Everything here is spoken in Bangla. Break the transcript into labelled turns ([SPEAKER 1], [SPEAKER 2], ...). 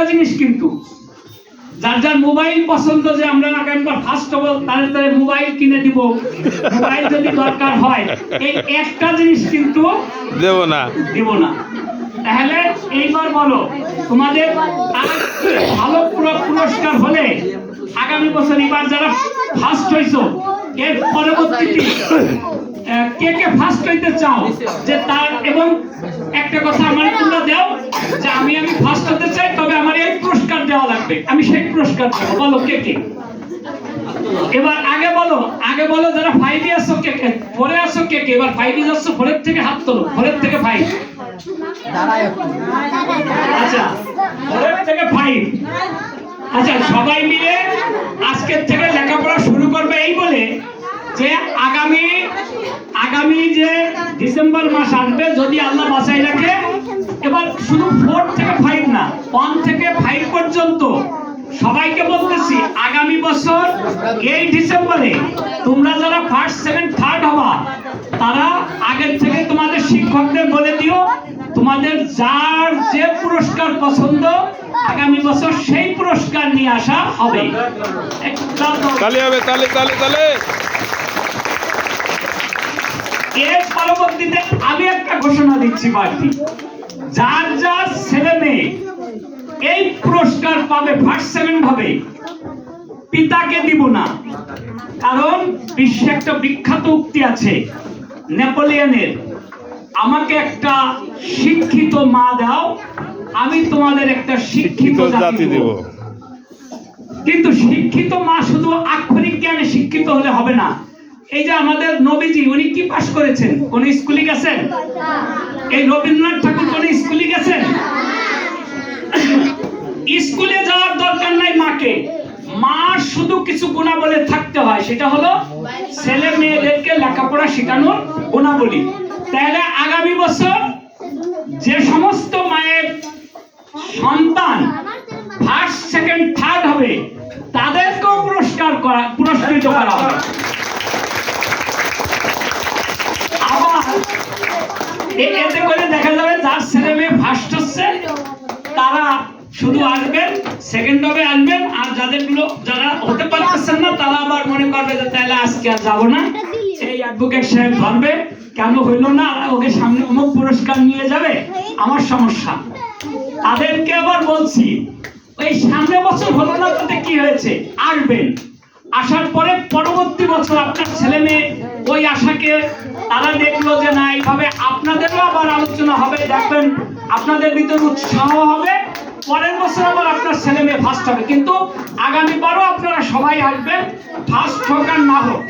[SPEAKER 1] জিনিস কিন্তু যার যার মোবাইল পছন্দ যে আমরা একবার ফার্স্ট হবো তাদের মোবাইল কিনে দিব, মোবাইল যদি দরকার হয়, এই একটা জিনিস কিন্তু
[SPEAKER 2] দেব না।
[SPEAKER 1] তাহলে এইবার বলো তোমাদের ভালো পুরস্কার হলে আগামী বছর এবার যারা ফার্স্ট হইছো এর পরবর্তীতে কে কে ফার্স্ট হইতে চাও যে তার, এবং একটা কথা আমার তোমরা দাও যে আমি ফার্স্ট হতে চাই, তবে আমার এই পুরস্কার দেওয়া লাগবে, আমি সেই পুরস্কার দেবো। বলো কে কে? এবার আগে বলো যারা 5 এ আছো কে কে, 4 এ আছো কে কে, এবার 5 এ যাচ্ছ 4 এর থেকে হাত তোলো, 4 এর থেকে 5। আচ্ছা 4 এর থেকে 5। আচ্ছা সবাই মিলে আজকের থেকে লেখাপড়া শুরু করবে এই বলে যে আগামী যে ডিসেম্বর মাস আসবে যদি আল্লাহ বাঁচাই রাখে, এবার শুধু 4 থেকে 5 না, 1 থেকে 5 পর্যন্ত সবাইকে বলতেছি আগামী বছর এই ডিসেম্বরে তোমরা যারা ফার্স্ট, সেকেন্ড, থার্ড হবা তারা আগের থেকে তোমাদের শিক্ষকদের বলে দিও তোমাদের যার যে পুরস্কার পছন্দ আগামী বছর সেই পুরস্কার নিয়ে আসা হবে। এর পরবর্তীতে আমি একটা ঘোষণা দিচ্ছি, বাড়তি যার যার ছেলে মেয়ে এই পুরস্কার পাবে ফার্স্ট, সেকেন্ড হবে, পিতাকে দিব না। কারণ বিশ্বে একটা বিখ্যাত উক্তি আছে নেপোলিয়নের, আমাকে একটা শিক্ষিত মা দাও, আমি তোমাদের একটা শিক্ষিত জাতি দেব। কিন্তু শিক্ষিত মা শুধু আক্ষরিক জ্ঞানে শিক্ষিত হলে হবে না। এই যে আমাদের নবীজি, উনি কি পাস করেছেন? কোন স্কুলে গেছেন? এই রবীন্দ্রনাথ ঠাকুর কোন স্কুলে গেছেন? স্কুলে যাওয়ার দরকার নাই মাকে, মা শুধু কিছু গুণাবলী থাকতে হয়, সেটা হলো ছেলে মেয়েদেরকে লেখাপড়া শেখানোর গুণাবলী। তাহলে আগামী বছর যে সমস্ত মায়ের সন্তান ফার্স্ট, সেকেন্ড, থার্ড হবে তাদেরকেও পুরস্কৃত করা হবে। আবার এতে করে দেখা যাবে যার ছেলে মেয়ে ফার্স্ট হচ্ছে তারা শুধু আসবেন, সেকেন্ড হবে আসবেন, আর যারা হতে পারতেছেন না তারা আবার মনে করবে যে তাহলে আজকে আর যাবো না। এই অ্যাডভোকেট সাহেব ধরবে কেন হইল না, ওকে সামনে অমুক পুরস্কার নিয়ে যাবে, আমার সমস্যা। তাদেরকে আবার বলছি ওই সামনে বছর হলো না তাতে কি হয়েছে, আসবেন, আসার পরে পরবর্তী বছর আপনার ছেলে মেয়ে ওই আশাকে তারা দেখলো যে না এইভাবে আপনাদেরও আবার আলোচনা হবে, দেখবেন আপনাদের ভিতরে উৎসাহ হবে, পরের বছর আবার আপনার ছেলে মেয়ে ফার্স্ট হবে। কিন্তু আগামীবারও আপনারা সবাই আসবেন, ফার্স্ট হোক আর না হোক।